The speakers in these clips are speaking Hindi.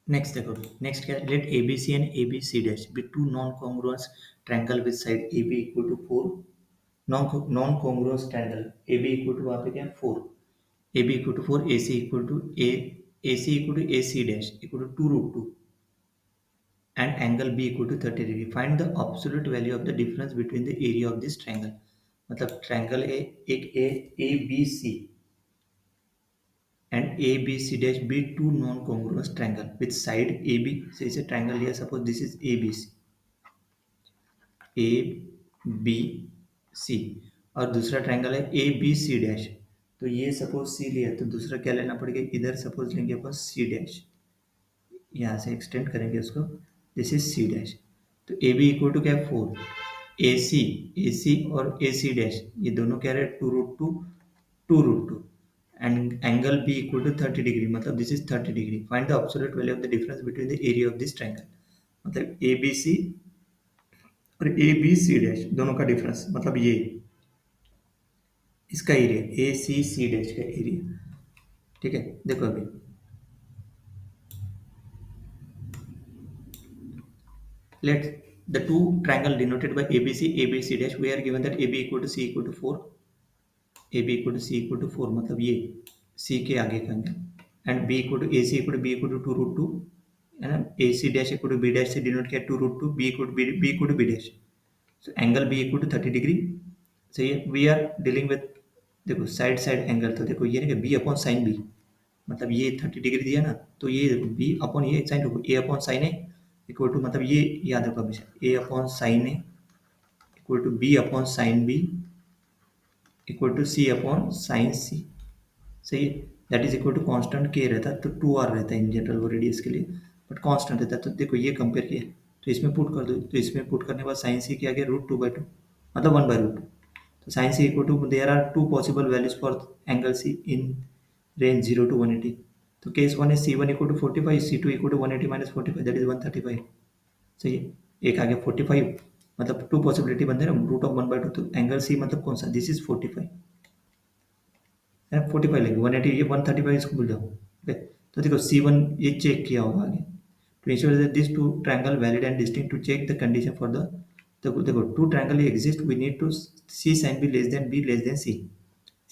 नेक्स्ट देखो, नेक्स्ट क्या है, let A B C and A B C dash be two non congruence triangle with side A B equal to 4। Non congruence triangle A B equal to वहाँ पे क्या है 4, A B equal to 4, A C equal to A C equal to A C dash equal to 2 root 2 and angle B equal to 30 degree. Find the absolute value of the difference between the area of this triangle. मतलब ट्रायंगल है एक A B C and A B C dash be two non congruence triangle with side A B से इसे ट्रायंगल लिया, suppose this is A B C, A B C, और दूसरा ट्रायंगल है ए बी सी डैश, तो ये सपोज सी लिया तो दूसरा क्या लेना पड़ेगा, इधर सपोज लेंगे अपन सी डैश, यहाँ से एक्सटेंड करेंगे उसको, दिस इज सी डैश, तो ए बी इक्वल टू क्या है 4, ए सी और ए सी डैश ये दोनों क्या रहे 2 root 2 and angle B equal to 30 degree, मतलब this is 30 degree. Find the absolute value of the difference between the area of this triangle, मतलब ए बी सी और ए बी सी डैश दोनों का डिफरेंस, मतलब ये इसका area A C C dash का एरिया। ठीक है, देखो अभी let the two triangle denoted by ABC dash, we are given that AB equal to C equal to 4, AB equal to C equal to 4, मतलब ये C के आगे का angle, and B equal to AC equal to B equal to 2 root 2 है ना, AC dash equal to B dash से डिनोट किया 2 root 2, B equal to B equal to B dash, so angle B equal to 30 degree. सही है, वी आर डीलिंग विद, देखो साइड साइड एंगल, तो देखो ये ना बी अपॉन साइन बी, मतलब ये 30 डिग्री दिया ना, तो ये देखो बी अपॉन ये साइन, देखो A upon sine A equal to, मतलब ये याद रखो हमेशा A upon sine A equal to B upon sine B equal to C upon sine C. सही है, that is equal to constant के रहता है तो 2r रहता है इन जनरल वो रेडियस के लिए, बट कांस्टेंट रहता है, तो देखो ये कंपेयर किया तो इसमें पुट कर दो, तो इसमें पुट करने के बाद साइन सी के आगे √2/2, मतलब 1/√2, तो sine C equal to, there are two possible values for angle C in range 0 to 180, तो case one is C1 equal to 45, C2 equal to 180 minus 45, that is 135। सही है, एक आगे 45, मतलब टू पॉसिबिलिटी बनते हैं ना, √1/2, तो एंगल सी मतलब कौन सा, दिस इज 45 है, 45 लेंगे, 180 ये 135 इसको भूल जाओ। ओके, तो देखो C1 ये चेक किया होगा आगे, to ensure that these two triangle valid and distinct, to check the condition for the, देखो two triangle exist, we need to C sin B less than B less than C,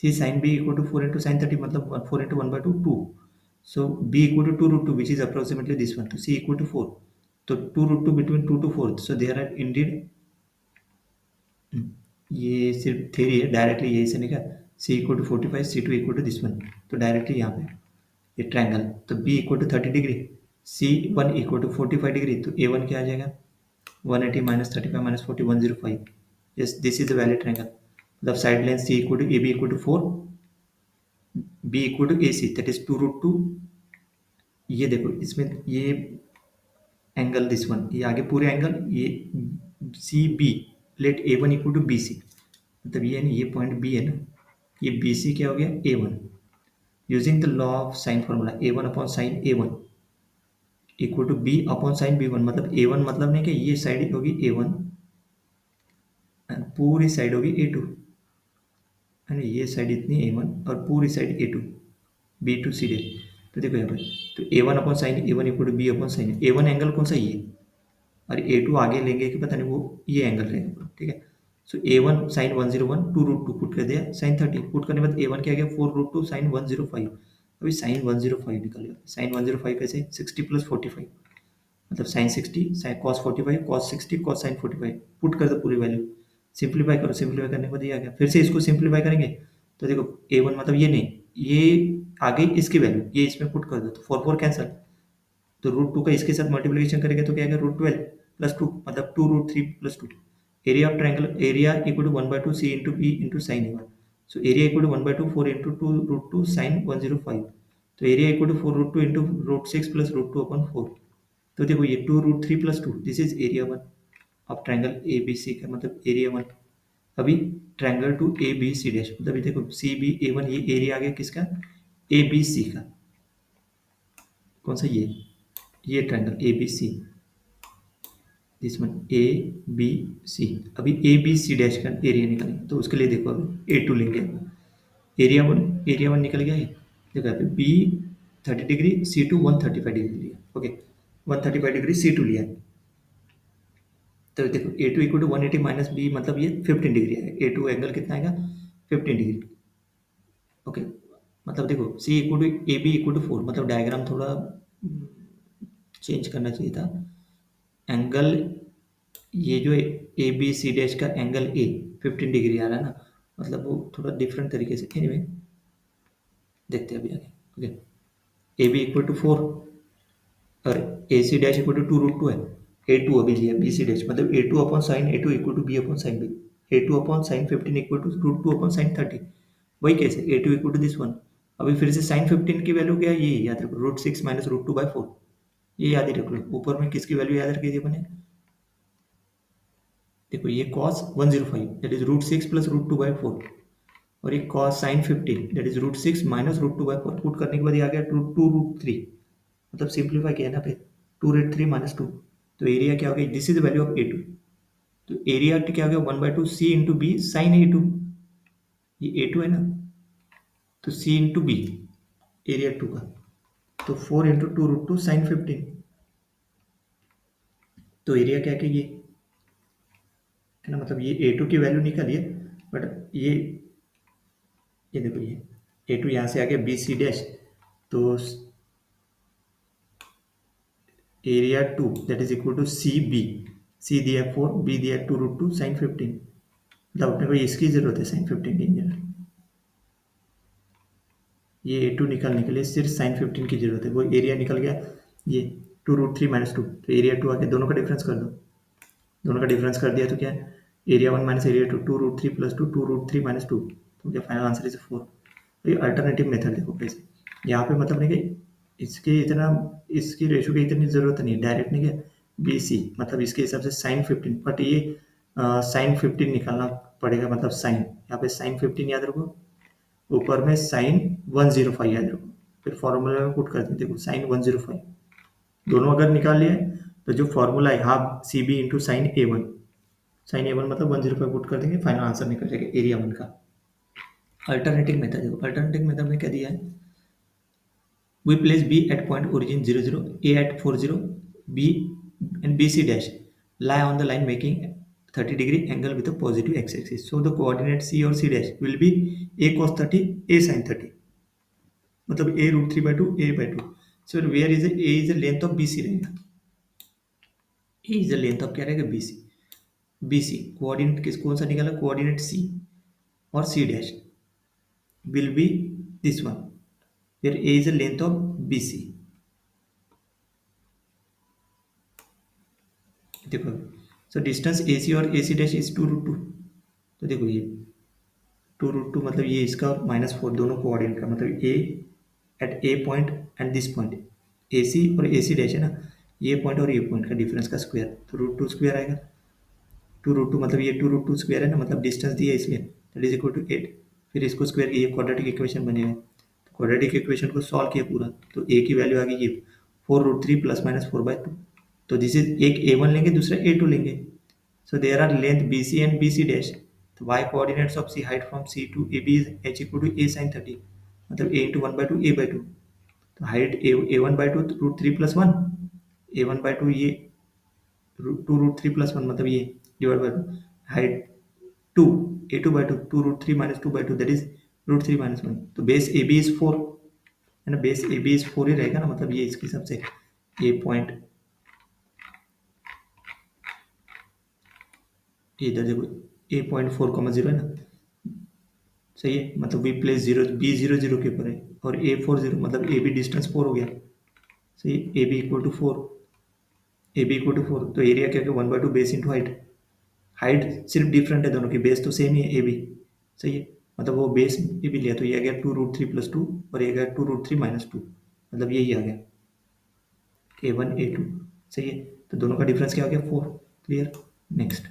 C sin B equal to 4 into sin 30, मतलब 4 into 1/2 2, so B equal to 2 √2 which is approximately this one, to C equal to 4, तो 2 √2 between 2 to 4, so there are indeed, ये सिर्फ थ्योरी है, डायरेक्टली यही से निकला, C equal to 45, C2 equal to this one, तो डायरेक्टली यहाँ पे ये ट्रायंगल, तो B equal to 30 degree, C1 equal to 45 degree, तो A1 क्या आ जाएगा 180 minus 35 minus 40 105, yes this is a valid triangle, मतलब side length C equal to AB equal to 4, B equal to AC that is 2 √2, ये देखो इसमें ये एंगल दिस वन, ये आगे पूरे एंगल ये C B, let A one equal to B C, मतलब ये नहीं, ये पॉइंट बी है ना, ये बी सी क्या हो गया A one, using the law of sine formula A one upon sine A one equal to B upon sine B one, मतलब ए वन मतलब नहीं कि ये साइड होगी ए वन, पूरी साइड होगी ए टू, है ये साइड इतनी ए वन और पूरी side A two, B two C D, तो देखो यहाँ पर, तो A one upon sine A one equal to B upon sine, A one angle कौन सा ये, और ए टू आगे लेंगे कि पता नहीं वो ये एंगल रहेगा। ठीक है, सो ए वन साइन 101 2 √2 पुट कर दिया, साइन 30 पुट करने के बाद ए वन क्या गया 4 √2 साइन 105, अभी साइन 105 निकल गया, साइन 105 कैसे 60 + 45, मतलब sine 60 sine cos 45 cos 60 cos sine 45, put कर दो पूरी वैल्यू, सिंप्लीफाई करो, सिंप्लीफाई करने के बाद ये आ गया, फिर से इसको सिंप्लीफाई करेंगे, तो देखो ए वन मतलब ये नहीं, ये आ गई इसकी वैल्यू, ये इसमें पुट कर दो, तो 4 कैंसल, तो √2 का इसके साथ मल्टीप्लिकेशन करेंगे तो क्या आएगा √12 + 2, मतलब 2 √3 + 2, area of triangle area equal to 1/2 C into B into sine A one, so area equal to 1/2 4 into 2 √2 sine 105, तो area equal to 4 √2 into √6 + √2 upon 4, तो देखो ये 2 √3 + 2, this is area one of triangle A B C का, मतलब एरिया वन। अभी triangle two A B C dash, मतलब ये देखो सी बी ए वन, ये एरिया आ गया किसका ए बी सी का, कौन सा ये triangle A B C, this one A B C, अभी ए बी सी डैश का एरिया निकलेगा, तो उसके लिए देखो अभी A2 लेंगे, एरिया वन निकल गया, ये देखो यहाँ पे बी 30 डिग्री, C2 135 डिग्री लिया। ओके, 135 डिग्री C2 लिया। तो देखो A2 equal to 180 minus B, मतलब ये 15 डिग्री है। A2 एंगल कितना आएगा? 15 डिग्री। ओके, मतलब देखो C equal to A B equal to 4, मतलब डायग्राम थोड़ा चेंज करना चाहिए था। एंगल ये जो ए बी सी डैश का एंगल ए 15 डिग्री आ रहा है ना, मतलब वो थोड़ा डिफरेंट तरीके से। एनीवे देखते हैं अभी आगे। Okay, A B equal to 4 और A C dash equal to 2√2 है। A2 अभी लिया, बी सी डैश मतलब A2 upon sine A2 equal to B upon sine B. A2 upon sine 15 equal to √2 upon sine 30। वही कैसे A2 equal to this one. अभी फिर से साइन 15 की वैल्यू क्या है, ये याद रखो, √6 माइनस √2/4। ये याद ही रख लो। ऊपर में किसकी वैल्यू याद रखी थी अपने? देखो ये cos 105 दैट इज √6 प्लस √2/4, और ये cos sin 15 that is √6 minus √2/4। Put करने के बाद ये आ गया 2√3, मतलब सिंप्लीफाई किया ना पे 2√3 माइनस 2। तो एरिया क्या हो गया? This is the value of A2। तो एरिया क्या हो गया? 1/2 C into B sign A2। ये A2 है ना, तो C इंटू बी एरिया 2 का, तो 4 इंटू 2√2 साइन 15। तो एरिया क्या है? ये है ना, मतलब ये A2 की वैल्यू निकालिए। बट ये देखो, ये A2 यहाँ से आ गया बी सी डैश, तो area 2 that is equal to C B. C दिया 4, बी दिया 2√2 साइन 15। मतलब अपने को इसकी जरूरत है साइन 15 की इंजन। ये A2 निकालने के लिए सिर्फ साइन 15 की जरूरत है। वो एरिया निकल गया, ये 2√3 माइनस 2, तो एरिया 2 आके दोनों का डिफरेंस कर दो। दोनों का डिफरेंस कर दिया तो क्या है? Area 1 minus area 2, 2√3 plus 2, 2√3 minus 2, तो क्या फाइनल आंसर इज 4। तो ये अल्टरनेटिव मेथड देखो कैसे। यहाँ पे मतलब नहीं कि इसके इतना, इसकी रेशो की इतनी ज़रूरत नहीं है, डायरेक्ट नहीं है। बी सी मतलब इसके हिसाब से साइन 15, बट ये साइन 15 निकालना पड़ेगा, मतलब साइन, यहाँ पे साइन 15 याद रखो, ऊपर में साइन 105 याद रखो। फिर फॉर्मूला में पुट कर दें, देखो साइन 105 दोनों अगर निकाल लिए तो जो फॉर्मूला है half C B into sine A1। Sine A1 मतलब 105 पुट कर देंगे, फाइनल आंसर निकल जाएगा एरिया 1 का। अल्टरनेटिव मेथड देखो, अल्टरनेटिव मेथड में क्या दिया है? We place B at point origin 0, 0, A at 40, B and BC dash lie on the line making 30 degree angle with a positive x-axis. So the coordinate C or C dash will be A cos 30, A sin 30. मतलब A √3/2, A/2. So where is A is the length of BC रहेगा। A is the length of क्या रहेगा? BC। BC कोऑर्डिनेट किस कौन सा निकाला? कोऑर्डिनेट C और C dash will be this one where A is the length of BC। देखो, सो डिस्टेंस ए सी और ए सी डैश इज 2√2। तो देखो ये 2√2 मतलब ये इसका -4, दोनों कोऑर्डिनेट का, मतलब A at A point and this point, A C और ए सी डैश है ना, ये पॉइंट और ये पॉइंट का डिफरेंस का स्क्वायर, तो √2 स्क्वायर आएगा। 2√2 मतलब ये 2√2 स्क्वायर है ना, मतलब डिस्टेंस दिया है इसलिए, दैट इज इक्वल टू 8। फिर इसको स्क्वायर, ये क्वाड्रेटिक इक्वेशन बनेगा। तो क्वाड्रेटिक इक्वेशन को सॉल्व किया पूरा, तो ए की वैल्यू आ गई ये 4√3 ± 4/2। तो दिस इज, एक A1 लेंगे, दूसरा A2 लेंगे। So there are length BC and BC dash. तो y coordinates of C height from C to AB is h equal to a sin 30, मतलब a into 1/2 a/2। तो हाइट a1/2 √3 + 1, a1/2 ये 2√3 + 1 मतलब ये divide by 2, height 2, a2/2 2√3 - 2/2 that is √3 - 1। तो बेस AB इज 4 है ना, बेस AB इज 4 ही रहेगा ना, मतलब ये इसके हिसाब से ये पॉइंट, इधर देखो A.4,0 है ना, सही है। मतलब वी प्लेस 0, B 0, 0 के ऊपर है, और A 4, 0 मतलब ए बी डिस्टेंस 4 हो गया। सही है, A B equal to 4, A B equal to 4। तो एरिया क्या होगा? 1/2 बेस इंटू हाइट। हाइट सिर्फ डिफरेंट है दोनों की, बेस तो सेम ही है ए बी। सही है, मतलब वो बेस ए बी लिया, तो ये आ गया 2√3 + 2 और ये आ गया 2√3 - 2, मतलब यही आ गया A1 A2। सही है, तो दोनों का डिफरेंस क्या हो गया? 4। क्लियर। नेक्स्ट।